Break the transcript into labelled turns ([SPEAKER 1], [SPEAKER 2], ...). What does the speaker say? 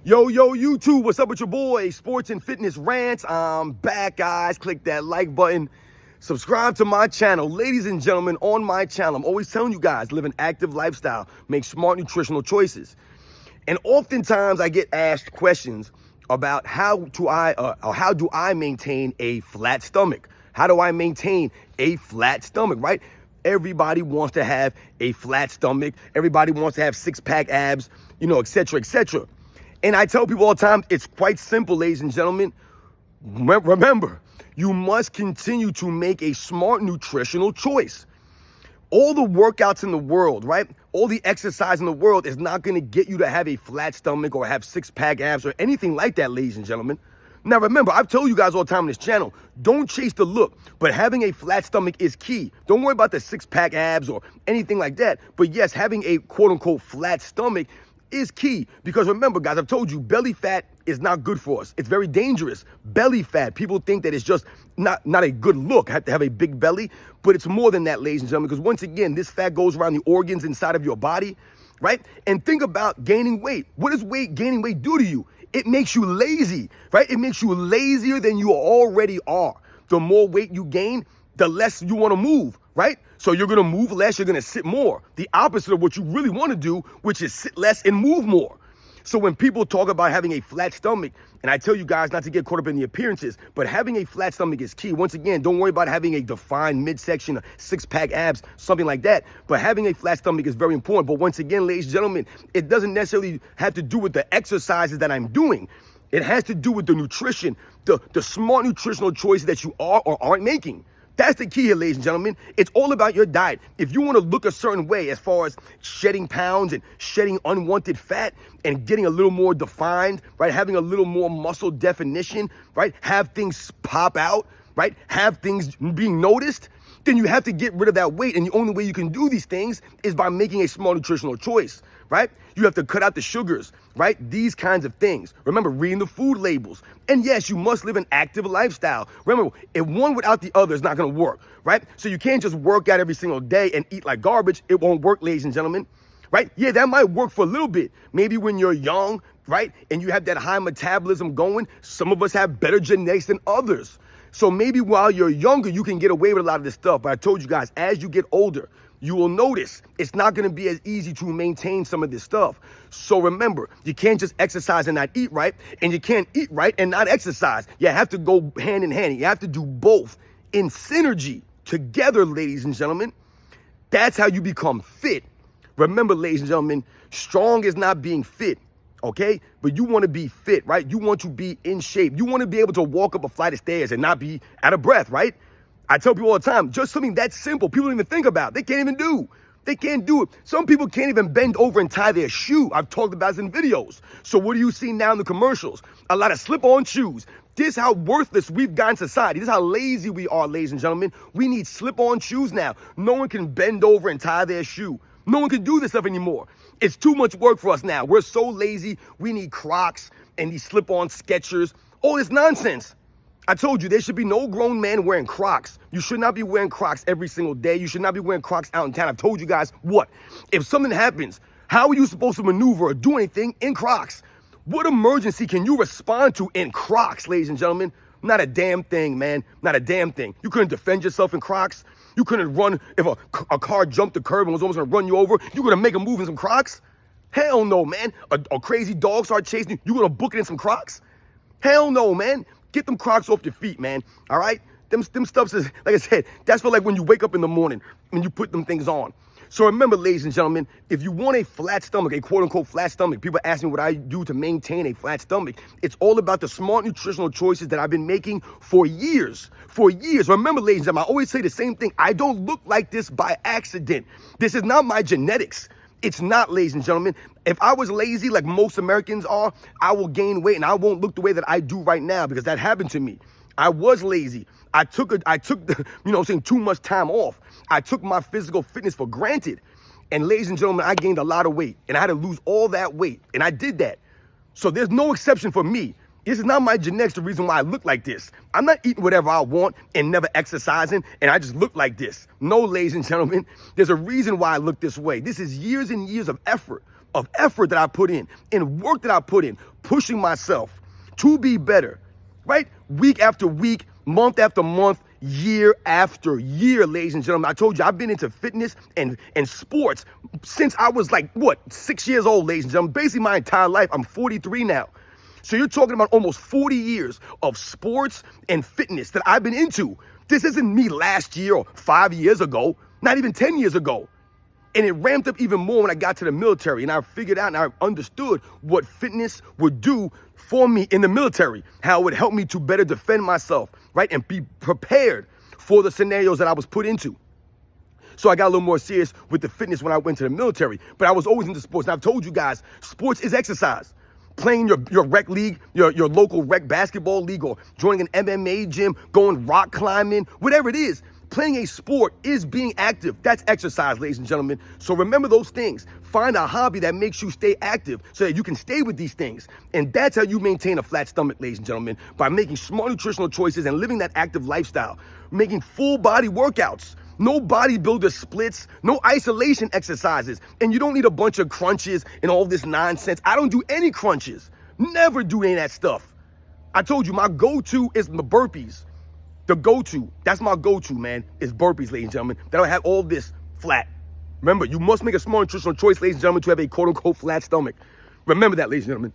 [SPEAKER 1] Yo, YouTube, what's up with your boy? Sports and Fitness Rants. I'm back, guys. Click that like button. Subscribe to my channel. Ladies and gentlemen, on my channel, I'm always telling you guys, live an active lifestyle, make smart nutritional choices. And oftentimes I get asked questions about how do I maintain a flat stomach? How do I maintain a flat stomach, right? Everybody wants to have a flat stomach. Everybody wants to have six-pack abs, et cetera, et cetera. And I tell people all the time, it's quite simple, ladies and gentlemen. Remember, you must continue to make a smart nutritional choice. All the workouts in the world, right? All the exercise in the world is not going to get you to have a flat stomach or have six-pack abs or anything like that, ladies and gentlemen. Now, remember, I've told you guys all the time on this channel, don't chase the look, but having a flat stomach is key. Don't worry about the six-pack abs or anything like that. But yes, having a quote-unquote flat stomach is key, because remember, guys, I've told you, belly fat is not good for us. It's very dangerous. Belly fat, people think that it's just not a good look, have to have a big belly, but it's more than that, ladies and gentlemen, because once again, this fat goes around the organs inside of your body, right? And think about gaining weight. What does gaining weight do to you? It makes you lazy, right? It makes you lazier than you already are. The more weight you gain, the less you want to move, right? So you're going to move less, you're going to sit more. The opposite of what you really want to do, which is sit less and move more. So when people talk about having a flat stomach, and I tell you guys not to get caught up in the appearances, but having a flat stomach is key. Once again, don't worry about having a defined midsection, six-pack abs, something like that. But having a flat stomach is very important. But once again, ladies and gentlemen, it doesn't necessarily have to do with the exercises that I'm doing. It has to do with the nutrition, the smart nutritional choices that you are or aren't making. That's the key here, ladies and gentlemen. It's all about your diet. If you want to look a certain way as far as shedding pounds and shedding unwanted fat and getting a little more defined, right? Having a little more muscle definition, right? Have things pop out, right? Have things being noticed, then you have to get rid of that weight. And the only way you can do these things is by making a small nutritional choice, right? You have to cut out the sugars, right? These kinds of things. Remember, reading the food labels. And yes, you must live an active lifestyle. Remember, if one without the other is not going to work, right? So you can't just work out every single day and eat like garbage. It won't work, ladies and gentlemen, right? Yeah, that might work for a little bit. Maybe when you're young, right? And you have that high metabolism going. Some of us have better genetics than others. So maybe while you're younger, you can get away with a lot of this stuff. But I told you guys, as you get older, you will notice it's not going to be as easy to maintain some of this stuff. So remember, you can't just exercise and not eat right, and you can't eat right and not exercise. You have to go hand in hand. You have to do both in synergy together, ladies and gentlemen. That's how you become fit. Remember, ladies and gentlemen, strong is not being fit. Okay? But you want to be fit, right? You want to be in shape. You want to be able to walk up a flight of stairs and not be out of breath, right? I tell people all the time, just something that simple, people don't even think about. They can't even do. They can't do it. Some people can't even bend over and tie their shoe. I've talked about this in videos. So what do you see now in the commercials? A lot of slip-on shoes. This is how worthless we've gotten in society. This is how lazy we are, ladies and gentlemen. We need slip-on shoes now. No one can bend over and tie their shoe. No one can do this stuff anymore. It's too much work for us now. We're so lazy. We need Crocs and these slip-on Skechers. All this nonsense. I told you, there should be no grown man wearing Crocs. You should not be wearing Crocs every single day. You should not be wearing Crocs out in town. I've told you guys what? If something happens, how are you supposed to maneuver or do anything in Crocs? What emergency can you respond to in Crocs, ladies and gentlemen? Not a damn thing, man. Not a damn thing. You couldn't defend yourself in Crocs. You couldn't run if a car jumped the curb and was almost going to run you over. You going to make a move in some Crocs? Hell no, man. A crazy dog start chasing you. You going to book it in some Crocs? Hell no, man. Get them Crocs off your feet, man. All right? Them stuffs is, like I said, that's for like when you wake up in the morning and you put them things on. So remember, ladies and gentlemen, if you want a flat stomach, a quote-unquote flat stomach, people ask me what I do to maintain a flat stomach. It's all about the smart nutritional choices that I've been making for years. For years. Remember, ladies and gentlemen, I always say the same thing. I don't look like this by accident. This is not my genetics. It's not, ladies and gentlemen. If I was lazy like most Americans are, I will gain weight and I won't look the way that I do right now, because that happened to me. I was lazy. I took too much time off. I took my physical fitness for granted. And ladies and gentlemen, I gained a lot of weight and I had to lose all that weight. And I did that. So there's no exception for me. This is not my genetics, the reason why I look like this. I'm not eating whatever I want and never exercising, and I just look like this. No, ladies and gentlemen, there's a reason why I look this way. This is years and years of effort of effort that I put in and work that I put in, pushing myself to be better, right? Week after week, month after month, year after year, ladies and gentlemen. I told you I've been into fitness and sports since I was like, 6 years old, ladies and gentlemen. Basically my entire life. I'm 43 now. So you're talking about almost 40 years of sports and fitness that I've been into. This isn't me last year or 5 years ago, not even 10 years ago. And it ramped up even more when I got to the military, and I figured out and I understood what fitness would do for me in the military, how it would help me to better defend myself, right? And be prepared for the scenarios that I was put into. So I got a little more serious with the fitness when I went to the military, but I was always into sports. And I've told you guys, sports is exercise. Playing your rec league, your local rec basketball league, or joining an MMA gym, going rock climbing, whatever it is, playing a sport is being active. That's exercise, ladies and gentlemen. So remember those things. Find a hobby that makes you stay active so that you can stay with these things. And that's how you maintain a flat stomach, ladies and gentlemen, by making smart nutritional choices and living that active lifestyle, making full body workouts. No bodybuilder splits, no isolation exercises, and you don't need a bunch of crunches and all this nonsense. I don't do any crunches. Never do any of that stuff. I told you my go-to is the burpees. The go-to, that's my go-to, man, is burpees, ladies and gentlemen. That don't have all this flat. Remember, you must make a smart nutritional choice, ladies and gentlemen, to have a quote-unquote flat stomach. Remember that, ladies and gentlemen.